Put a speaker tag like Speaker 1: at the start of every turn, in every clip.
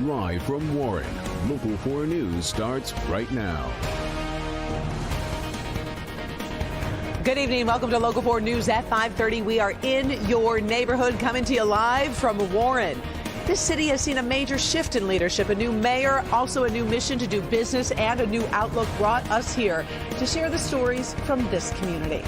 Speaker 1: Live from Warren, Local 4 News starts right now.
Speaker 2: Good evening. Welcome to Local 4 News at 5:30. We are in your neighborhood, coming to you live from Warren. This city has seen a major shift in leadership. A new mayor, also a new mission to do business, and a new outlook brought us here to share the stories from this community.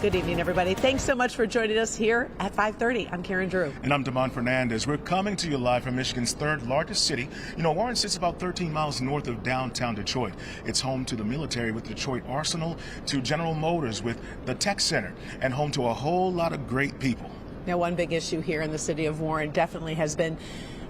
Speaker 2: Good evening, everybody. Thanks so much for joining us here at 5:30. I'm Karen Drew.
Speaker 3: And I'm Damon Fernandez. We're coming to you live from Michigan's third largest city. You know, Warren sits about 13 miles north of downtown Detroit. It's home to the military with Detroit Arsenal, to General Motors with the Tech Center, and home to a whole lot of great people.
Speaker 2: Now, one big issue here in the city of Warren definitely has been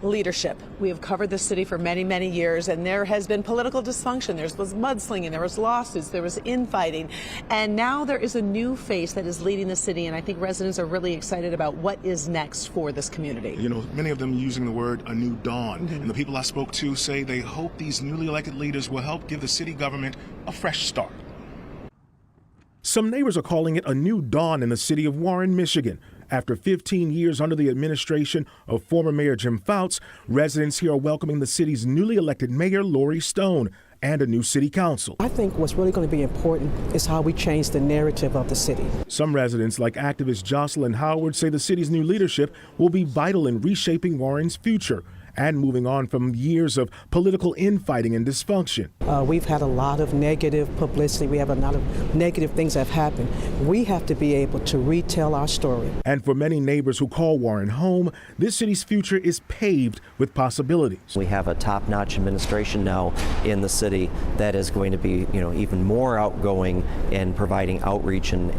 Speaker 2: leadership. We have covered the city for many, many years, and there has been political dysfunction. There was mudslinging, there was lawsuits, there was infighting, and now there is a new face that is leading the city, and I think residents are really excited about what is next for this community.
Speaker 3: You know, many of them using the word a new dawn, and the people I spoke to say they hope these newly elected leaders will help give the city government a fresh start.
Speaker 4: Some neighbors are calling it a new dawn in the city of Warren, Michigan. After 15 years under the administration of former Mayor Jim Fouts, residents here are welcoming the city's newly elected mayor, Lori Stone, and a new city council.
Speaker 5: I think what's really going to be important is how we change the narrative of the city.
Speaker 4: Some residents, like activist Jocelyn Howard, say the city's new leadership will be vital in reshaping Warren's future and moving on from years of political infighting and dysfunction.
Speaker 5: We've had a lot of negative publicity. We have a lot of negative things that have happened. We have to be able to retell our story.
Speaker 4: And for many neighbors who call Warren home, this city's future is paved with possibilities.
Speaker 6: We have a top-notch administration now in the city that is going to be, even more outgoing in providing outreach and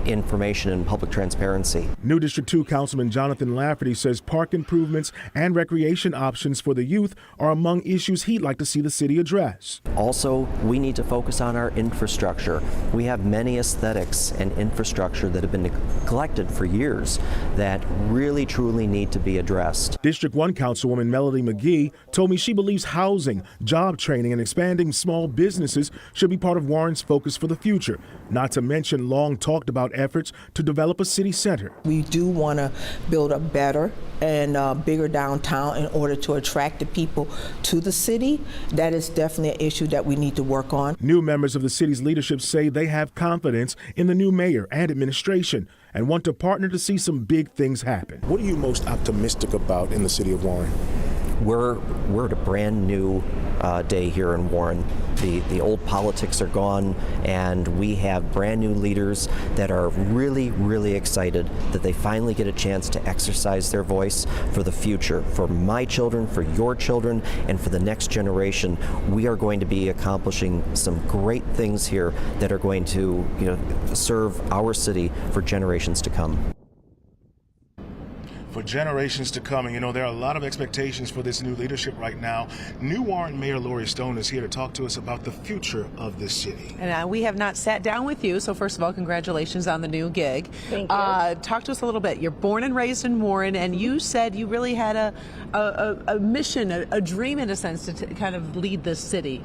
Speaker 6: information and public transparency.
Speaker 4: New District 2 Councilman Jonathan Lafferty says park improvements and recreation options for the youth are among issues he'd like to see the city address.
Speaker 6: Also, we need to focus on our infrastructure. We have many aesthetics and infrastructure that have been neglected for years that really truly need to be addressed.
Speaker 4: District 1 Councilwoman Melody McGee told me she believes housing, job training, and expanding small businesses should be part of Warren's focus for the future, not to mention long talked about efforts to develop a city center.
Speaker 7: We do want to build a better and bigger downtown in order to attract the people to the city. That is definitely an issue that we need to work on.
Speaker 4: New members of the city's leadership say they have confidence in the new mayor and administration and want to partner to see some big things happen.
Speaker 8: What are you most optimistic about in the city of Warren?
Speaker 6: We're at a brand new day here in Warren. The old politics are gone, and we have brand new leaders that are really, really excited that they finally get a chance to exercise their voice for the future, for my children, for your children, and for the next generation. We are going to be accomplishing some great things here that are going to, serve our city for generations to come.
Speaker 3: For generations to come. And there are a lot of expectations for this new leadership right now. New Warren Mayor Lori Stone is here to talk to us about the future of this city.
Speaker 2: And we have not sat down with you, so first of all, congratulations on the new gig.
Speaker 7: Thank you.
Speaker 2: Talk to us a little bit. You're born and raised in Warren, and you said you really had a mission, a dream in a sense, to kind of lead this city.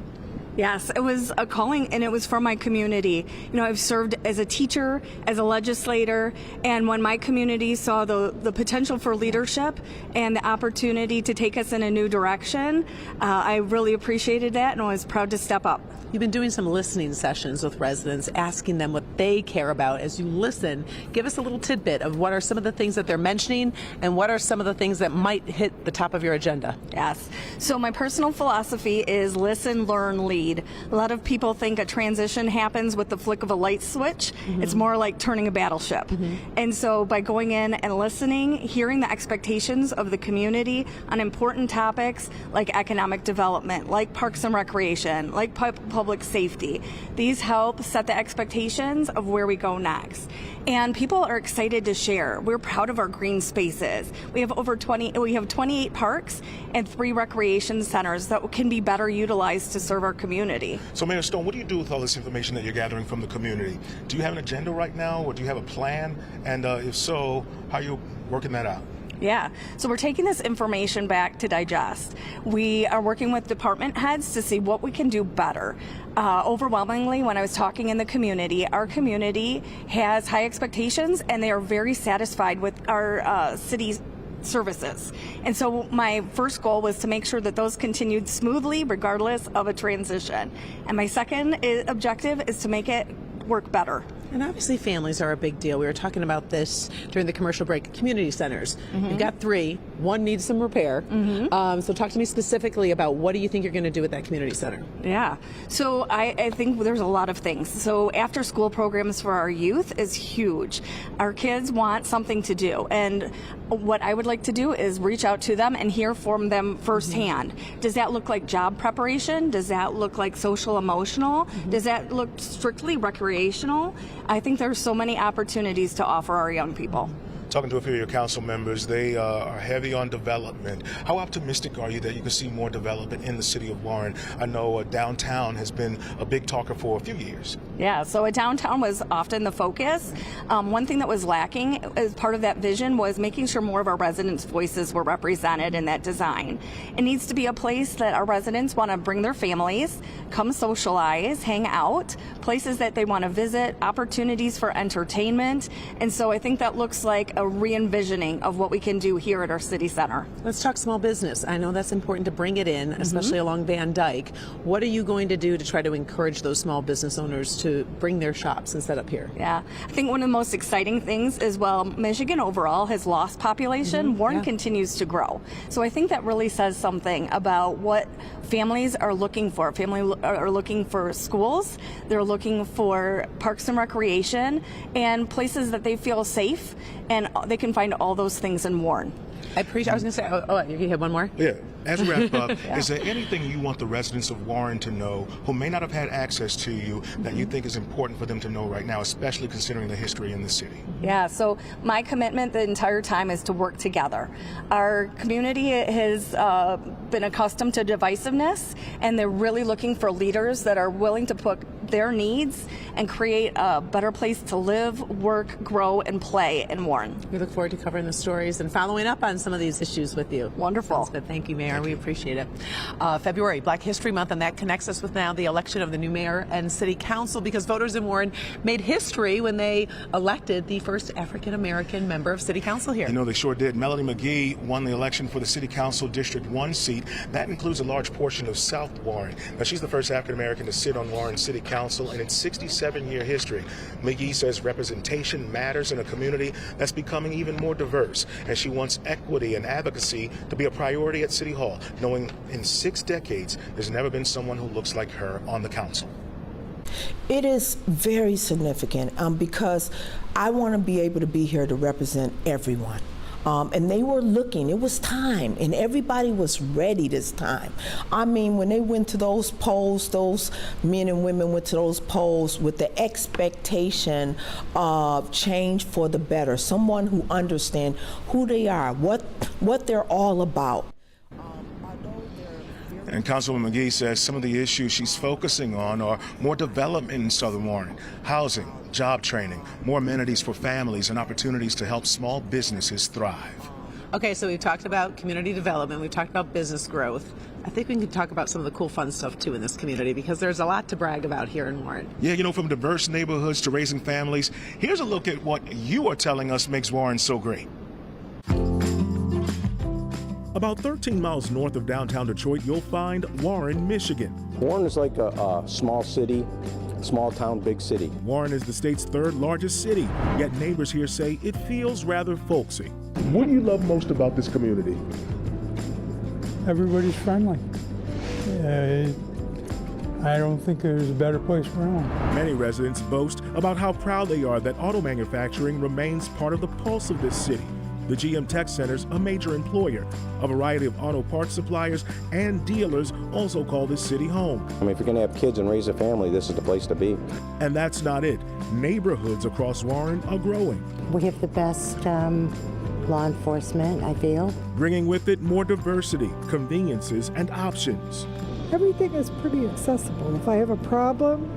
Speaker 9: Yes, it was a calling, and it was for my community. I've served as a teacher, as a legislator, and when my community saw the potential for leadership and the opportunity to take us in a new direction, I really appreciated that and was proud to step up.
Speaker 2: You've been doing some listening sessions with residents, asking them what they care about. As you listen, give us a little tidbit of what are some of the things that they're mentioning and what are some of the things that might hit the top of your agenda.
Speaker 9: Yes. So my personal philosophy is listen, learn, lead. A lot of people think a transition happens with the flick of a light switch. Mm-hmm. It's more like turning a battleship. Mm-hmm. And so by going in and listening, hearing the expectations of the community on important topics like economic development, like parks and recreation, like public safety. These help set the expectations of where we go next. And people are excited to share. We're proud of our green spaces. We have 28 parks and 3 recreation centers that can be better utilized to serve our community.
Speaker 3: So Mayor Stone, what do you do with all this information that you're gathering from the community? Do you have an agenda right now, or do you have a plan? And if so, how are you working that out?
Speaker 9: Yeah, so we're taking this information back to digest. We are working with department heads to see what we can do better. Overwhelmingly, when I was talking in the community, our community has high expectations and they are very satisfied with our city's services. And so my first goal was to make sure that those continued smoothly regardless of a transition. And my second objective is to make it work better.
Speaker 2: And obviously families are a big deal. We were talking about this during the commercial break. Community centers. You've got 3. One needs some repair. So talk to me specifically about what do you think you're going to do with that community center?
Speaker 9: Yeah. So I think there's a lot of things. So after school programs for our youth is huge. Our kids want something to do. And what I would like to do is reach out to them and hear from them firsthand. Does that look like job preparation? Does that look like social emotional? Does that look strictly recreational? I think there's so many opportunities to offer our young people.
Speaker 3: Talking to a few of your council members, they are heavy on development. How optimistic are you that you can see more development in the city of Warren? I know downtown has been a big talker for a few years.
Speaker 9: Yeah, so downtown was often the focus. One thing that was lacking as part of that vision was making sure more of our residents' voices were represented in that design. It needs to be a place that our residents want to bring their families, come socialize, hang out, places that they want to visit, opportunities for entertainment. And so I think that looks like a re-envisioning of what we can do here at our city center.
Speaker 2: Let's talk small business. I know that's important to bring it in, especially along Van Dyke. What are you going to do to try to encourage those small business owners to bring their shops and set up here?
Speaker 9: Yeah, I think one of the most exciting things is, while Michigan overall has lost population, Warren continues to grow. So I think that really says something about what families are looking for. Families are looking for schools, they're looking for parks and recreation, and places that they feel safe, and they can find all those things in Warren.
Speaker 2: I was going to say, you had one more?
Speaker 3: Yeah. As we wrap up, is there anything you want the residents of Warren to know who may not have had access to you that you think is important for them to know right now, especially considering the history in the city?
Speaker 9: Yeah, so my commitment the entire time is to work together. Our community has been accustomed to divisiveness, and they're really looking for leaders that are willing to put their needs and create a better place to live, work, grow, and play in Warren.
Speaker 2: We look forward to covering the stories and following up on some of these issues with you.
Speaker 9: Wonderful.
Speaker 2: Sounds good. Thank you, Mayor. We appreciate it. February, Black History Month, and that connects us with now the election of the new mayor and city council, because voters in Warren made history when they elected the first African-American member of city council here.
Speaker 3: You know, they sure did. Melanie McGee won the election for the city council District 1 seat. That includes a large portion of South Warren. Now, she's the first African-American to sit on Warren City Council in its 67-year history. McGee says representation matters in a community that's becoming even more diverse, and she wants equity and advocacy to be a priority at City Hall, knowing in 6 decades there's never been someone who looks like her on the council.
Speaker 7: It is very significant because I want to be able to be here to represent everyone. And they were looking, it was time, and everybody was ready this time. I mean, when they went to those polls, those men and women went to those polls with the expectation of change for the better, someone who understands who they are, what they're all about.
Speaker 3: And Councilwoman McGee says some of the issues she's focusing on are more development in Southern Warren, housing, job training, more amenities for families, and opportunities to help small businesses thrive.
Speaker 2: Okay, so we've talked about community development, we've talked about business growth. I think we can talk about some of the cool, fun stuff, too, in this community, because there's a lot to brag about here in Warren.
Speaker 3: Yeah, you know, from diverse neighborhoods to raising families, here's a look at what you are telling us makes Warren so great.
Speaker 4: About 13 miles north of downtown Detroit, you'll find Warren, Michigan.
Speaker 8: Warren is like a small city, small town, big city.
Speaker 4: Warren is the state's 3rd largest city, yet neighbors here say it feels rather folksy. What do you love most about this community?
Speaker 10: Everybody's friendly. I don't think there's a better place around.
Speaker 4: Many residents boast about how proud they are that auto manufacturing remains part of the pulse of this city. The GM Tech Center's a major employer. A variety of auto parts suppliers and dealers also call this city home.
Speaker 8: I mean, if you're going to have kids and raise a family, this is the place to be.
Speaker 4: And that's not it. Neighborhoods across Warren are growing.
Speaker 11: We have the best law enforcement, I feel.
Speaker 4: Bringing with it more diversity, conveniences, and options.
Speaker 12: Everything is pretty accessible. If I have a problem,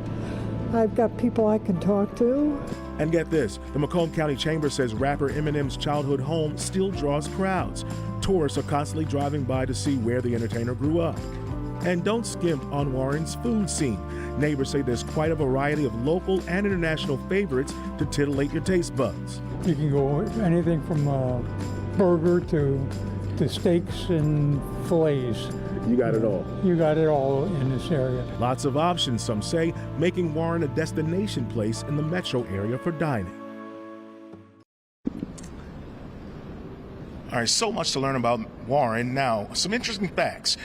Speaker 12: I've got people I can talk to.
Speaker 4: And get this, the Macomb County Chamber says rapper Eminem's childhood home still draws crowds. Tourists are constantly driving by to see where the entertainer grew up. And don't skimp on Warren's food scene. Neighbors say there's quite a variety of local and international favorites to titillate your taste buds.
Speaker 10: You can go anything from burger to steaks and fillets.
Speaker 4: You got it all.
Speaker 10: You got it all in this area.
Speaker 4: Lots of options, some say, making Warren a destination place in the metro area for dining.
Speaker 3: All right, so much to learn about Warren. Now, some interesting facts.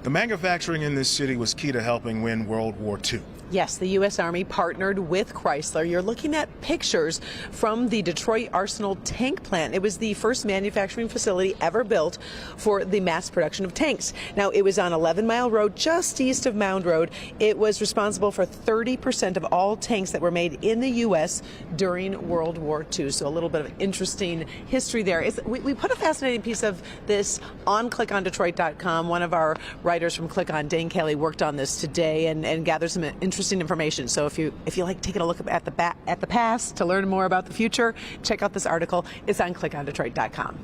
Speaker 3: The manufacturing in this city was key to helping win World War II.
Speaker 2: Yes, the U.S. Army partnered with Chrysler. You're looking at pictures from the Detroit Arsenal tank plant. It was the first manufacturing facility ever built for the mass production of tanks. Now, it was on 11 Mile Road, just east of Mound Road. It was responsible for 30% of all tanks that were made in the U.S. during World War II. So a little bit of interesting history there. We put a fascinating piece of this on clickondetroit.com. One of our writers from Click On, Dane Kelly, worked on this today and gathered some interesting information. So if you like taking a look at the past to learn more about the future, check out this article. It's on clickondetroit.com.